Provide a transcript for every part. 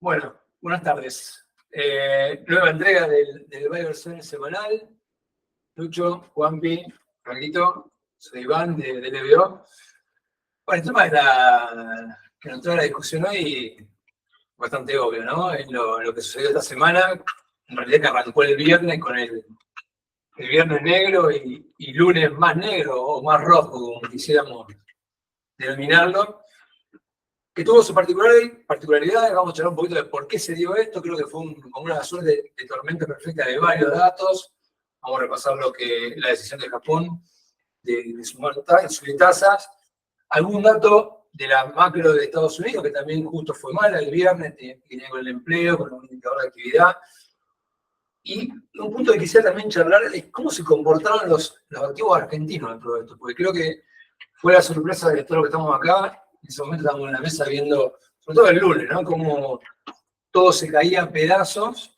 Bueno, buenas tardes. Nueva entrega del Buy Versiones semanal. Lucho, Juanpi, Carlito, soy Iván de LBO. Bueno, el tema que nos trae la discusión hoy bastante obvio, ¿no? Es lo que sucedió esta semana. En realidad que arrancó el viernes con el viernes negro y lunes más negro o más rojo, como quisiéramos denominarlo, que tuvo sus particularidades. Vamos a hablar un poquito de por qué se dio esto. Creo que fue como una suerte de tormenta perfecta de varios datos. Vamos a repasar la decisión de Japón de subir tasas. Algún dato de la macro de Estados Unidos, que también justo fue mala el viernes, que tenía con el empleo, con un indicador de actividad. Y un punto que quisiera también charlar es cómo se comportaron los activos argentinos dentro de esto, porque creo que fue la sorpresa de todos los que estamos acá. En ese momento estábamos en la mesa viendo, sobre todo el lunes, ¿no? Cómo todo se caía a pedazos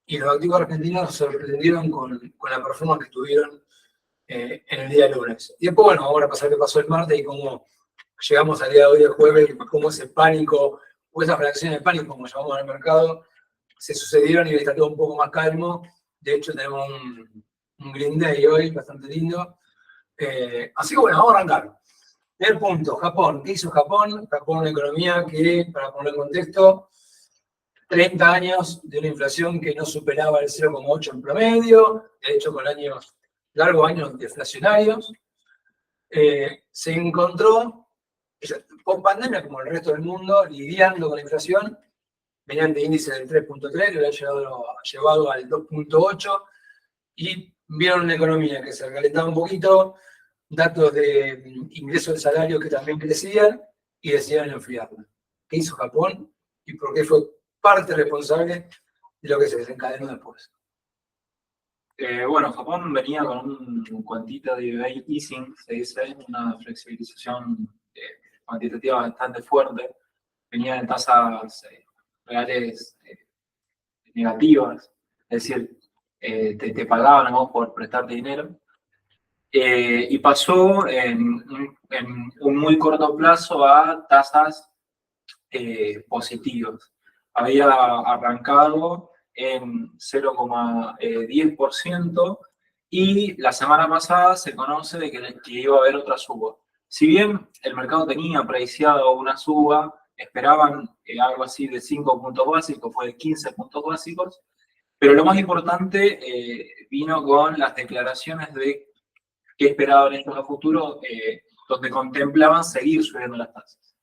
y los activos argentinos se sorprendieron con la performance que tuvieron en el día lunes. Y después, bueno, vamos a pasar qué pasó el martes y cómo llegamos al día de hoy, el jueves, cómo ese pánico, o esas reacciones de pánico, como llamamos al mercado, se sucedieron y está todo un poco más calmo. De hecho, tenemos un Green Day hoy bastante lindo. Así que bueno, vamos a arrancar. Primer punto, Japón. ¿Qué hizo Japón? Japón, una economía que, para poner en contexto, 30 años de una inflación que no superaba el 0,8 en promedio, de hecho con largos años deflacionarios. Se encontró, post pandemia, como el resto del mundo, lidiando con la inflación. Venían de índice del 3.3, que lo había llevado al 2.8, y vieron una economía que se recalentaba un poquito, datos de ingresos de salario que también crecían, y decidieron enfriarla. ¿Qué hizo Japón? ¿Y por qué fue parte responsable de lo que se desencadenó después? Bueno, Japón venía con un quantitative easing, se dice, una flexibilización cuantitativa bastante fuerte. Venía en tasas reales negativas, es decir, te pagaban a vos por prestarte dinero. Y pasó en un muy corto plazo a tasas positivas. Había arrancado en 0,10% y la semana pasada se conoce de que iba a haber otra suba. Si bien el mercado tenía preciado una suba, esperaban algo así de 5 puntos básicos, fue de 15 puntos básicos, pero lo más importante vino con las declaraciones de qué esperaban ellos a futuro, donde contemplaban seguir subiendo las tasas.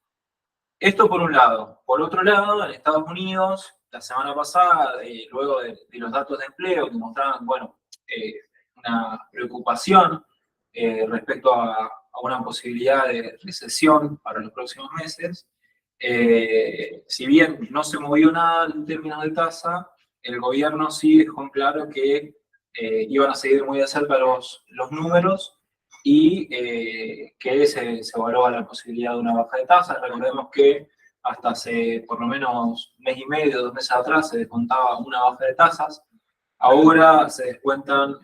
Esto por un lado. Por otro lado, en Estados Unidos, la semana pasada, luego de los datos de empleo que mostraban, bueno, una preocupación respecto a una posibilidad de recesión para los próximos meses, si bien no se movió nada en términos de tasa, el gobierno sí dejó en claro que iban a seguir muy de cerca los números y que se evaluaba la posibilidad de una baja de tasas. Recordemos que hasta hace por lo menos mes y medio, 2 meses atrás, se descontaba una baja de tasas. Ahora se descuentan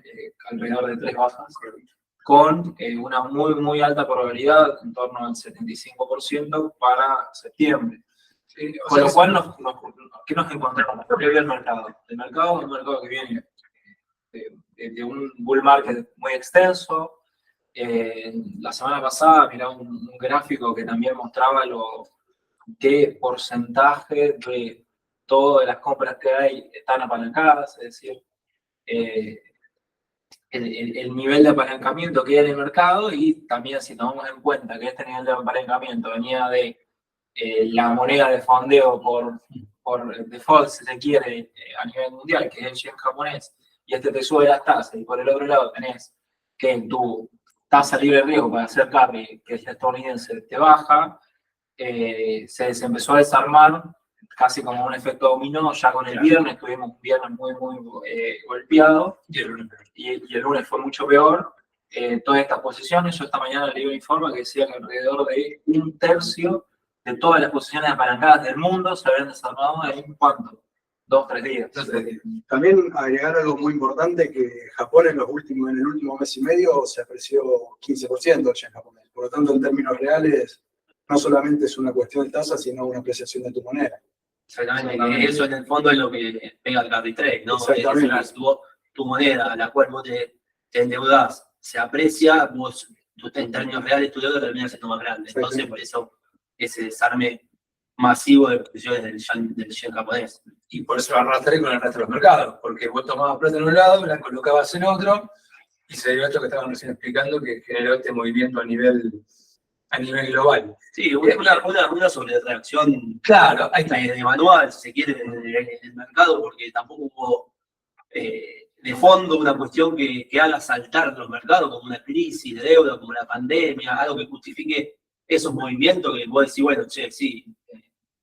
alrededor de 3 bajas, con una muy, muy alta probabilidad, en torno al 75% para septiembre. Con lo cual, ¿qué nos encontramos? ¿Qué vio el mercado? El mercado es un mercado que viene de un bull market muy extenso. La semana pasada miraba un gráfico que también mostraba qué porcentaje de todas las compras que hay están apalancadas, es decir, el nivel de apalancamiento que hay en el mercado, y también si tomamos en cuenta que este nivel de apalancamiento venía de la moneda de fondeo por default, si se quiere, a nivel mundial, que es el yen japonés, y este te sube las tasas, y por el otro lado tenés que en tu tasa libre de riesgo para hacer carry, que es la estadounidense, te baja, se empezó a desarmar casi como un efecto dominó. Ya con el viernes tuvimos un viernes muy, muy golpeado, y el lunes fue mucho peor. Todas estas posiciones, yo esta mañana leí un informe que decía que alrededor de 1/3 de todas las posiciones apalancadas del mundo se habían desarmado en ¿cuánto? 2-3 días. También agregar algo muy importante, que Japón en el último mes y medio se apreció 15% el yen japonés. Por lo tanto, en términos reales, no solamente es una cuestión de tasa, sino una apreciación de tu moneda. Exactamente, eso en el fondo es lo que pega el carry trade, ¿no? Exactamente. Es tu moneda a la cual vos te endeudás se aprecia, vos en términos reales tu deuda termina siendo más grande. Entonces, por eso ese desarme masivo de posiciones del yen japonés. Y por eso lo arrastré con el resto de los mercados, porque vos tomabas plata en un lado, la colocabas en otro, y se dio esto que estaban recién explicando, que generó este movimiento a nivel global. Sí, una sobrereacción, Claro, ahí está. de manual, si se quiere, en el mercado, porque tampoco hubo de fondo una cuestión que haga saltar los mercados, como una crisis de deuda, como la pandemia, algo que justifique esos movimientos que vos decís, bueno, che, sí,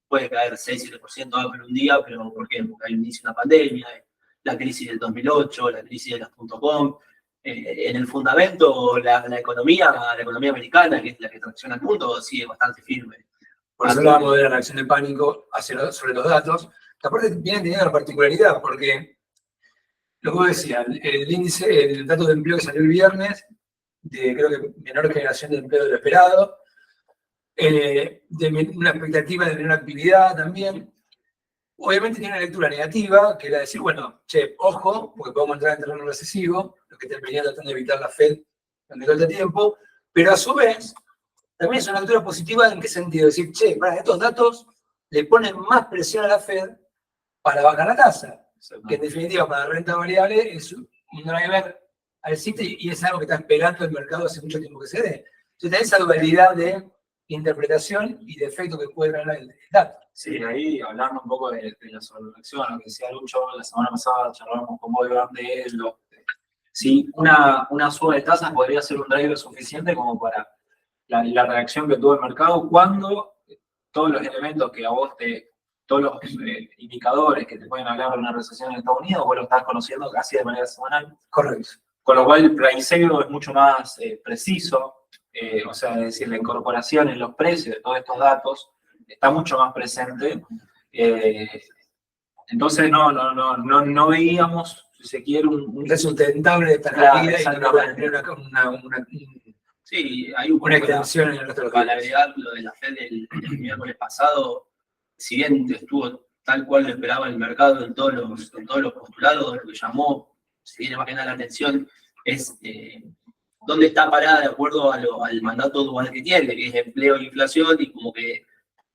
puede caer 6-7% en un día, pero ¿por qué? Porque hay un inicio de una pandemia, la crisis del 2008, la crisis de las .com. En el fundamento, la economía americana, que es la que tracciona el mundo, sigue bastante firme. Por eso hablábamos de la reacción de pánico sobre los datos, que aparte vienen teniendo la particularidad, porque lo que vos decías, el dato de empleo que salió el viernes, de creo que menor generación de empleo de lo esperado, de una expectativa de menor actividad también. Obviamente tiene una lectura negativa, que era decir, bueno, che, ojo, porque podemos entrar en terreno recesivo, lo que terminaría tratando de evitar la Fed durante todo este tiempo, pero a su vez, también es una lectura positiva. ¿En qué sentido? Decir, che, para estos datos le ponen más presión a la Fed para bajar la tasa, que en definitiva para la renta variable es un driver al sitio y es algo que está esperando el mercado hace mucho tiempo que se dé. Entonces tenés esa dualidad de interpretación y de efecto que puede traer el dato. Sí, ahí hablando un poco de la sobrereacción, lo que decía Lucho, la semana pasada charlábamos con vos de lo. Sí, una suba de tasas podría ser un driver suficiente como para la reacción que tuvo el mercado cuando todos los elementos que a vos todos los indicadores que te pueden hablar de una recesión en Estados Unidos, vos lo estás conociendo casi de manera semanal. Correcto. Con lo cual el priceo es mucho más preciso, o sea, es decir, la incorporación en los precios de todos estos datos está mucho más presente. Entonces no veíamos, si se quiere, un sustentable de esta caída y sí, hay una extensión en el resto de los para agregar lo de la Fed el miércoles pasado, si bien estuvo tal cual lo esperaba el mercado en todos los postulados, lo que llamó, si viene más que nada la atención, es dónde está parada de acuerdo al mandato dual que tiene, que es empleo e inflación, y como que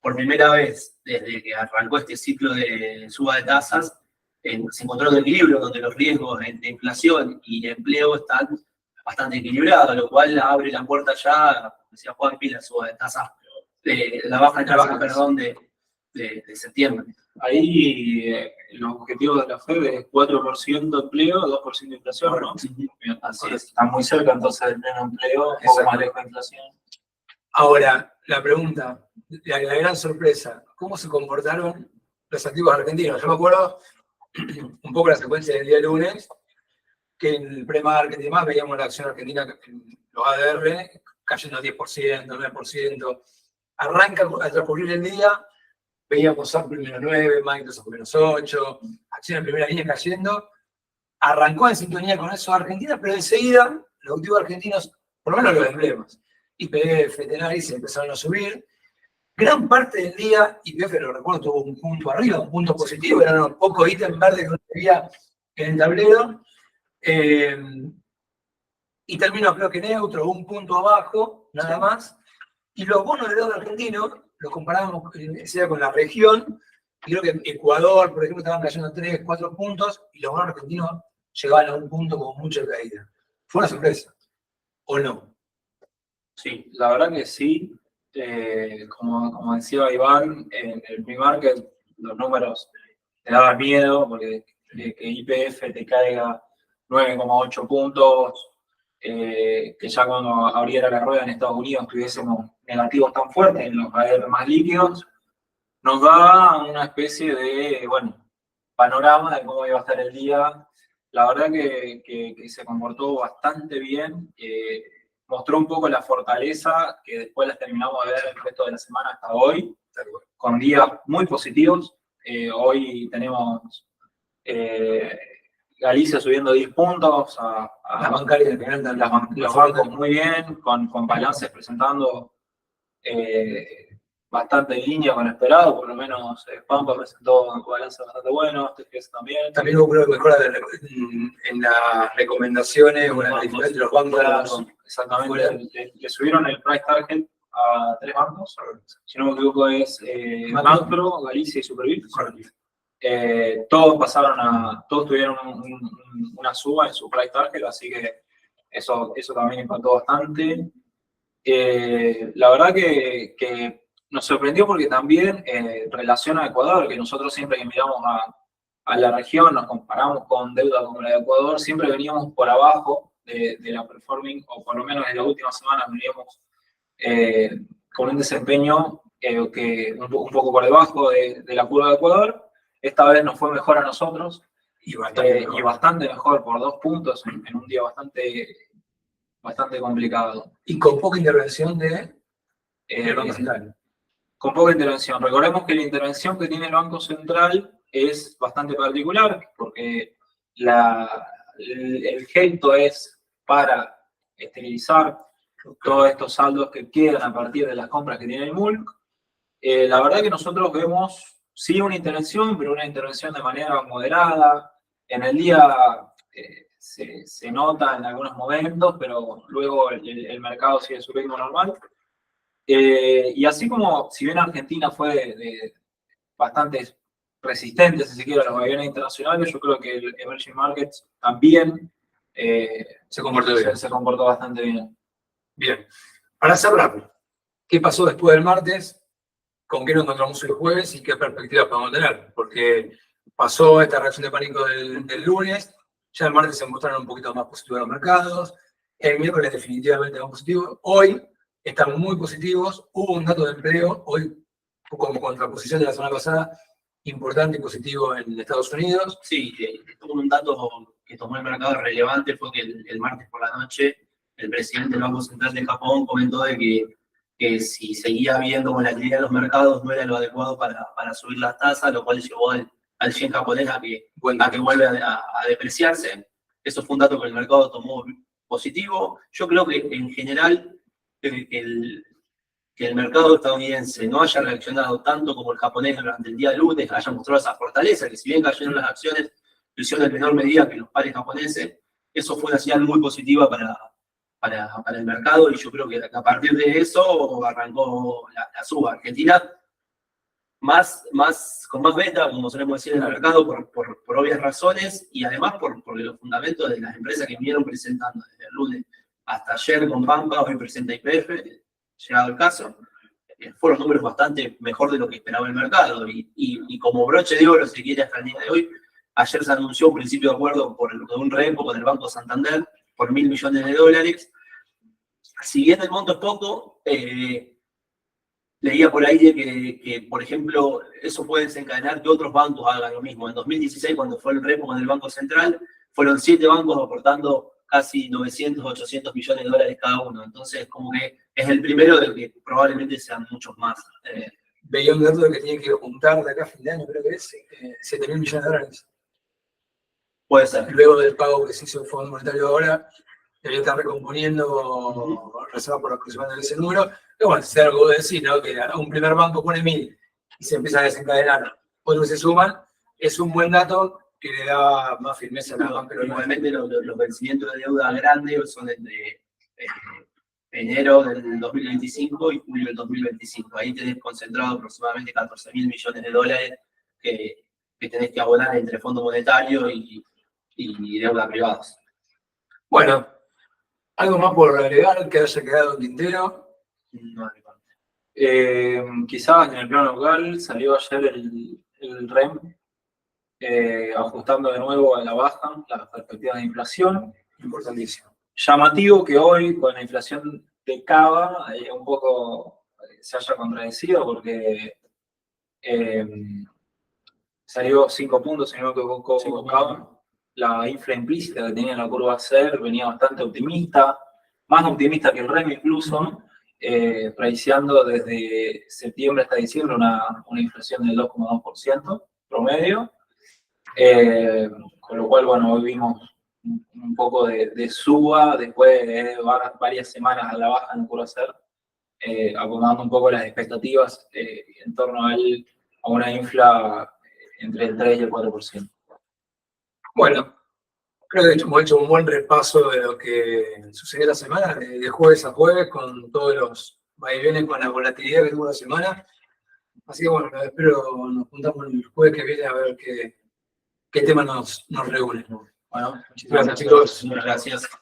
por primera vez, desde que arrancó este ciclo de suba de tasas, se encontró un equilibrio donde los riesgos de inflación y de empleo están bastante equilibrados, lo cual abre la puerta ya, como decía Juan, la suba de tasas, la baja de tasas, perdón, de septiembre. Ahí los objetivos de la Fed es 4% empleo, 2% de inflación, ¿no? Así es, está muy cerca entonces del pleno empleo, un poco más lejos de inflación. Ahora, la pregunta, la gran sorpresa, ¿cómo se comportaron los activos argentinos? Yo me acuerdo un poco la secuencia del día lunes, que en el pre-market y demás veíamos la acción argentina, los ADR, cayendo 10%, 9%. Arranca al transcurrir el día, veíamos Apple menos 9, Microsoft menos 8, acción en primera línea cayendo. Arrancó en sintonía con eso Argentina, pero enseguida los activos argentinos, por lo menos los emblemas, YPF, Tenaris, empezaron a subir. Gran parte del día, YPF, lo recuerdo, tuvo un punto arriba, un punto positivo, eran unos pocos ítems verdes que uno veía en el tablero. Y terminó, creo que neutro, un punto abajo, nada más. Y los bonos de deuda argentinos, los comparábamos con la región, y creo que Ecuador, por ejemplo, estaban cayendo 3, 4 puntos, y los bonos argentinos llegaban a un punto con mucha caída. Fue una sorpresa, ¿o no? Sí, la verdad que sí. Como decía Iván, en el pre-market los números te daban miedo, porque que YPF te caiga 9,8 puntos, que ya cuando abriera la rueda en Estados Unidos tuviésemos negativos tan fuertes en los ADR más líquidos, nos da una especie de, panorama de cómo iba a estar el día. La verdad que se comportó bastante bien, mostró un poco la fortaleza que después las terminamos de ver el resto de la semana hasta hoy, con días muy positivos. Hoy tenemos Galicia subiendo 10 puntos, Las bancarias que andan, los bancos muy bien, con balances presentando bastante en línea con lo esperado, por lo menos Pampa presentó un balance bastante bueno, TGS también. También hubo una mejora en las recomendaciones o en las calificaciones de los bancos. Claro, exactamente, le subieron el price target a 3 bancos, si no me equivoco es Macro, Galicia y Superbit. Todos tuvieron una suba en su price target, así que eso también impactó bastante. La verdad que nos sorprendió porque también relación a Ecuador, que nosotros siempre que miramos a la región, nos comparamos con deuda como la de Ecuador, siempre veníamos por abajo de la performing, o por lo menos en las últimas semanas veníamos con un desempeño que un poco por debajo de la curva de Ecuador. Esta vez nos fue mejor a nosotros y bastante mejor por 2 puntos en un día bastante complicado. Y con poca intervención del Banco Central. Con poca intervención. Recordemos que la intervención que tiene el Banco Central es bastante particular porque el gesto es para esterilizar todos estos saldos que quedan a partir de las compras que tiene el MULC. La verdad que nosotros vemos sí una intervención, pero una intervención de manera moderada. En el día se nota en algunos momentos, pero luego el mercado sigue su ritmo normal. Y así como, si bien Argentina fue de bastante resistente, si se quiere, a los aviones internacionales, yo creo que el Emerging Markets también se comportó bastante bien. Bien. Para cerrar, ¿qué pasó después del martes? ¿Con qué nos encontramos el jueves y qué perspectivas podemos tener? Porque pasó esta reacción de pánico del lunes, ya el martes se mostraron un poquito más positivos los mercados, el miércoles definitivamente más positivos, hoy están muy positivos, hubo un dato de empleo, hoy como contraposición de la semana pasada, importante y positivo en Estados Unidos. Sí, un dato que tomó el mercado relevante fue que el martes por la noche el presidente del Banco Central de Japón comentó de que si seguía viendo volatilidad en los mercados no era lo adecuado para subir las tasas, lo cual llevó al yen japonés a que vuelve a depreciarse. Eso fue un dato que el mercado tomó positivo. Yo creo que en general que el mercado estadounidense no haya reaccionado tanto como el japonés durante el día de lunes, haya mostrado esa fortaleza, que si bien cayeron las acciones, lo hicieron en menor medida que los pares japoneses, eso fue una señal muy positiva para el mercado y yo creo que a partir de eso arrancó la suba. Argentina con más beta, como solemos decir en el mercado, por obvias razones y además por los fundamentos de las empresas que vinieron presentando desde el lunes hasta ayer con Pampa, hoy presenta YPF, llegado el caso, fueron números bastante mejor de lo que esperaba el mercado y como broche de oro, si quiere, hasta el día de hoy, ayer se anunció un principio de acuerdo de un repo con el Banco Santander por $1.000 millones. Si bien el monto es poco, leía por ahí de que, por ejemplo, eso puede desencadenar que otros bancos hagan lo mismo. En 2016, cuando fue el repo con el Banco Central, fueron 7 bancos aportando casi 900, 800 millones de dólares cada uno. Entonces, como que es el primero de que probablemente sean muchos más. Veía un dato de que tiene que juntar de acá a fin de año, creo que es 7.000 millones de dólares. Puede ser. Luego del pago que se hizo el Fondo Monetario ahora, debería estar recomponiendo reserva por aproximadamente ese número. Pero bueno, es algo que decir, ¿no? Que un primer banco pone 1.000 y se empieza a desencadenar, otros se suman, es un buen dato que le da más firmeza a la banca. Igualmente los vencimientos de deuda grandes son de enero del 2025 y julio del 2025. Ahí tenés concentrado aproximadamente 14.000 millones de dólares que tenés que abonar entre Fondo Monetario y deuda privadas. Bueno, ¿algo más por agregar que haya quedado en tintero? No, quizás en el plano local salió ayer el REM ajustando de nuevo a la baja las perspectivas de inflación. Importantísimo. Llamativo que hoy con la inflación de Cava un poco se haya contradecido porque salió 5 puntos, si no me equivoco, Cava. La infla implícita que tenía en la curva CER venía bastante optimista, más optimista que el REM incluso, priceando desde septiembre hasta diciembre una inflación del 2,2% promedio. Con lo cual, bueno, hoy vimos un poco de suba, después de varias semanas a la baja en el puro hacer, acomodando un poco las expectativas en torno a una infla entre el 3 y el 4%. Bueno, creo que hemos hecho un buen repaso de lo que sucedió la semana, de jueves a jueves, con todos los vaivenes, con la volatilidad que tuvo la semana. Así que bueno, espero nos juntamos el jueves que viene a ver qué tema nos reúne. Bueno, muchísimas gracias, chicos. Muchas gracias.